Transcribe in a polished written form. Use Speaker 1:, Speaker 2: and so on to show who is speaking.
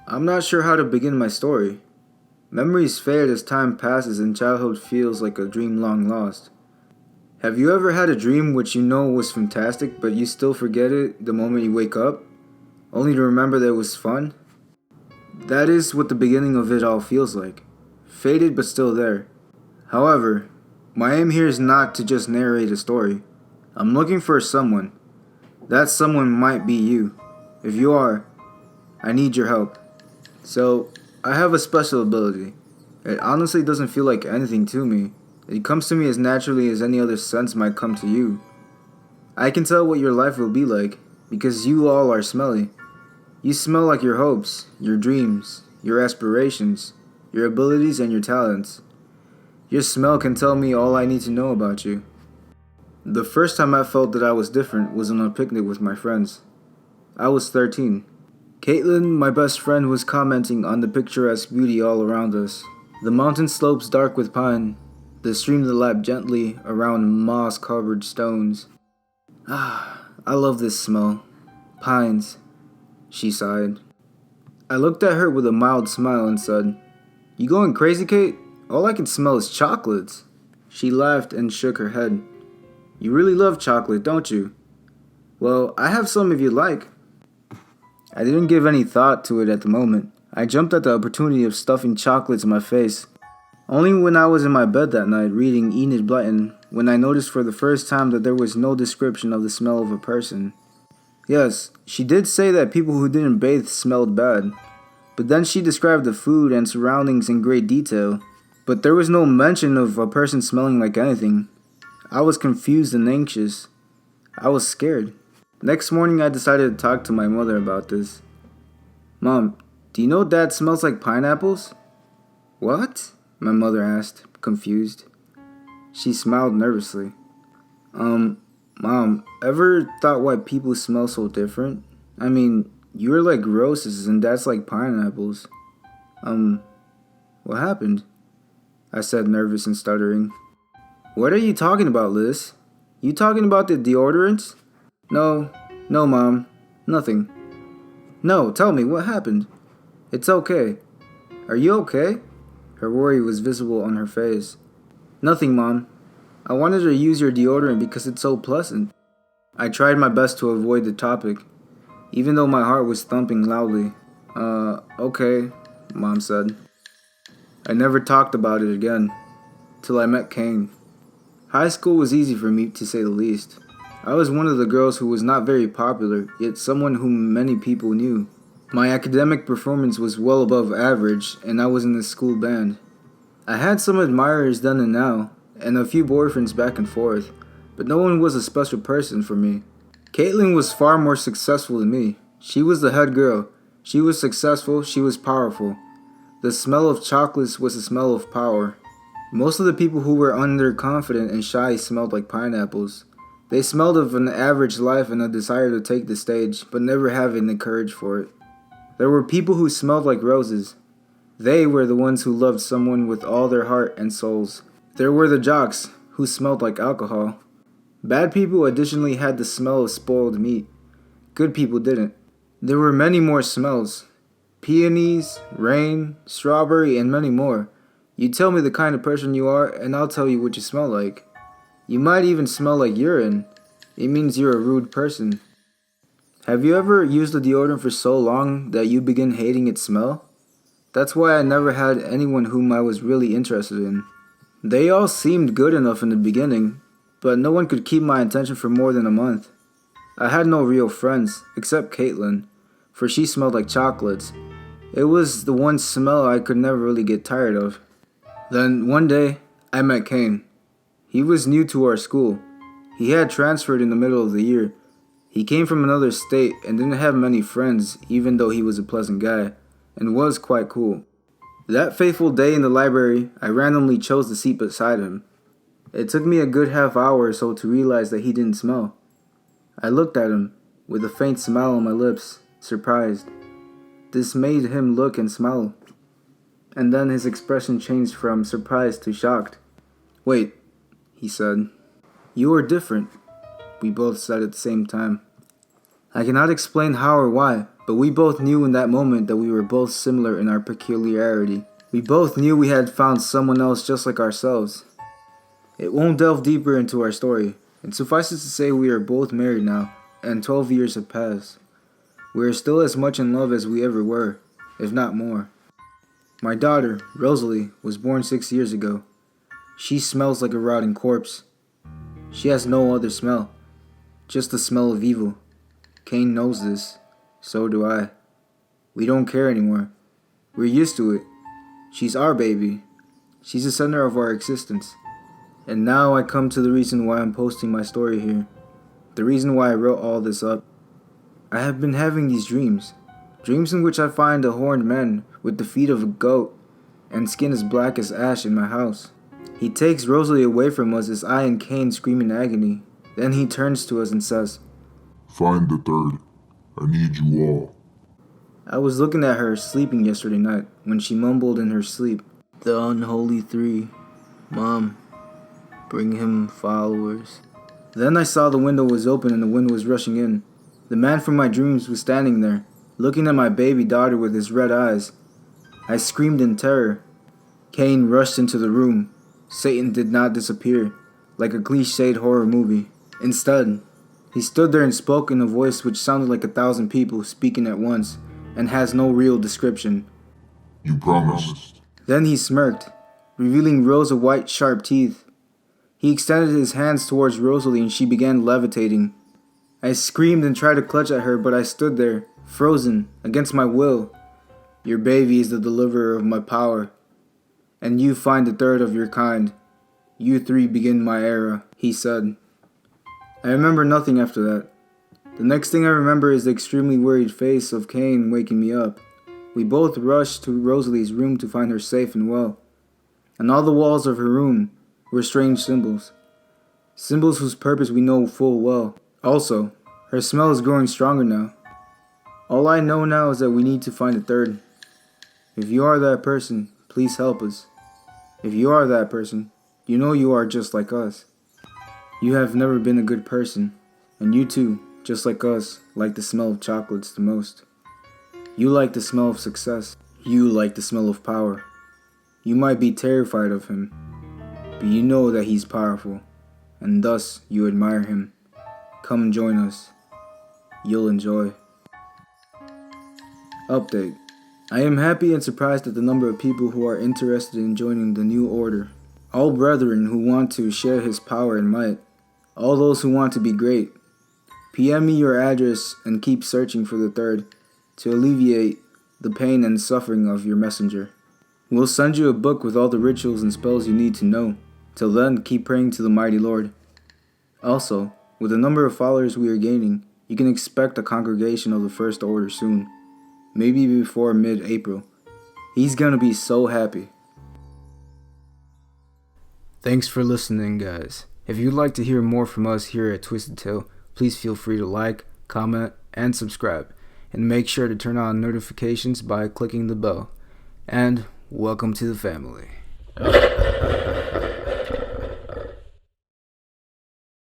Speaker 1: I'm not sure how to begin my story. Memories fade as time passes and childhood feels like a dream long lost. Have you ever had a dream which you know was fantastic but you still forget it the moment you wake up, only to remember that it was fun? That is what the beginning of it all feels like. Faded but still there. However, my aim here is not to just narrate a story. I'm looking for someone. That someone might be you. If you are, I need your help. So, I have a special ability. It honestly doesn't feel like anything to me. It comes to me as naturally as any other sense might come to you. I can tell what your life will be like, because you all are smelly. You smell like your hopes, your dreams, your aspirations, your abilities, and your talents. Your smell can tell me all I need to know about you. The first time I felt that I was different was on a picnic with my friends. I was 13. Caitlin, my best friend, was commenting on the picturesque beauty all around us. The mountain slopes dark with pine, the stream that lapped gently around moss-covered stones. Ah, I love this smell. Pines, she sighed. I looked at her with a mild smile and said, "You going crazy, Kate? All I can smell is chocolates." She laughed and shook her head. "You really love chocolate, don't you? Well, I have some if you'd like." I didn't give any thought to it at the moment. I jumped at the opportunity of stuffing chocolates in my face. Only when I was in my bed that night reading Enid Blyton, when I noticed for the first time that there was no description of the smell of a person. Yes, she did say that people who didn't bathe smelled bad, but then she described the food and surroundings in great detail. But there was no mention of a person smelling like anything. I was confused and anxious. I was scared. Next morning, I decided to talk to my mother about this. "Mom, do you know Dad smells like pineapples?" "What?" my mother asked, confused. She smiled nervously. Mom, ever thought why people smell so different? I mean, you're like roses and Dad's like pineapples. What happened?" I said, nervous and stuttering. "What are you talking about, Liz? You talking about the deodorants?" No, Mom. Nothing." "No, tell me, what happened?" "It's okay." "Are you okay?" Her worry was visible on her face. "Nothing, Mom. I wanted to use your deodorant because it's so pleasant." I tried my best to avoid the topic, even though my heart was thumping loudly. Okay," Mom said. I never talked about it again, till I met Kane. High school was easy for me, to say the least. I was one of the girls who was not very popular, yet someone whom many people knew. My academic performance was well above average, and I was in the school band. I had some admirers then and now, and a few boyfriends back and forth, but no one was a special person for me. Caitlin was far more successful than me. She was the head girl. She was successful, she was powerful. The smell of chocolates was the smell of power. Most of the people who were underconfident and shy smelled like pineapples. They smelled of an average life and a desire to take the stage, but never having the courage for it. There were people who smelled like roses. They were the ones who loved someone with all their heart and souls. There were the jocks, who smelled like alcohol. Bad people additionally had the smell of spoiled meat. Good people didn't. There were many more smells. Peonies, rain, strawberry, and many more. You tell me the kind of person you are, and I'll tell you what you smell like. You might even smell like urine. It means you're a rude person. Have you ever used a deodorant for so long that you begin hating its smell? That's why I never had anyone whom I was really interested in. They all seemed good enough in the beginning, but no one could keep my attention for more than a month. I had no real friends, except Caitlin, for she smelled like chocolates. It was the one smell I could never really get tired of. Then, one day, I met Kane. He was new to our school. He had transferred in the middle of the year. He came from another state and didn't have many friends, even though he was a pleasant guy, and was quite cool. That fateful day in the library, I randomly chose the seat beside him. It took me a good half hour or so to realize that he didn't smell. I looked at him, with a faint smile on my lips, surprised. This made him look and smile. And then his expression changed from surprised to shocked. "Wait," he said. "You are different." We both said at the same time. I cannot explain how or why, But we both knew in that moment that we were both similar in our peculiarity. We both knew we had found someone else just like ourselves. It won't delve deeper into our story. It suffices to say we are both married now, and 12 years have passed. We are still as much in love as we ever were, if not more. My daughter, Rosalie, was born 6 years ago. She smells like a rotting corpse. She has no other smell, just the smell of evil. Cain knows this. So do I. We don't care anymore. We're used to it. She's our baby. She's the center of our existence. And now I come to the reason why I'm posting my story here. The reason why I wrote all this up. I have been having these dreams. Dreams in which I find a horned man with the feet of a goat and skin as black as ash in my house. He takes Rosalie away from us as I and Cain scream in agony. Then he turns to us and says,
Speaker 2: "Find the third. I need you all."
Speaker 1: I was looking at her sleeping yesterday night when she mumbled in her sleep, "The unholy three. Mom, bring him followers." Then I saw the window was open and the wind was rushing in. The man from my dreams was standing there, looking at my baby daughter with his red eyes. I screamed in terror. Cain rushed into the room. Satan did not disappear, like a cliched horror movie. Instead, he stood there and spoke in a voice which sounded like 1,000 people speaking at once and has no real description.
Speaker 2: "You promised."
Speaker 1: Then he smirked, revealing rows of white, sharp teeth. He extended his hands towards Rosalie and she began levitating. I screamed and tried to clutch at her, but I stood there, frozen, against my will. "Your baby is the deliverer of my power, and you find the third of your kind. You three begin my era," he said. I remember nothing after that. The next thing I remember is the extremely worried face of Cain waking me up. We both rushed to Rosalie's room to find her safe and well. On all the walls of her room were strange symbols. Symbols whose purpose we know full well. Also, her smell is growing stronger now. All I know now is that we need to find a third. If you are that person, please help us. If you are that person, you know you are just like us. You have never been a good person, and you too, just like us, like the smell of chocolates the most. You like the smell of success. You like the smell of power. You might be terrified of him, but you know that he's powerful, and thus you admire him. Come join us. You'll enjoy. Update. I am happy and surprised at the number of people who are interested in joining the new order. All brethren who want to share his power and might. All those who want to be great. PM me your address and keep searching for the third to alleviate the pain and suffering of your messenger. We'll send you a book with all the rituals and spells you need to know. Till then, keep praying to the mighty Lord. Also, with the number of followers we are gaining, you can expect a congregation of the First Order soon. Maybe before mid-April. He's gonna be so happy. Thanks for listening, guys. If you'd like to hear more from us here at Twisted Tale, please feel free to like, comment, and subscribe. And make sure to turn on notifications by clicking the bell. And welcome to the family.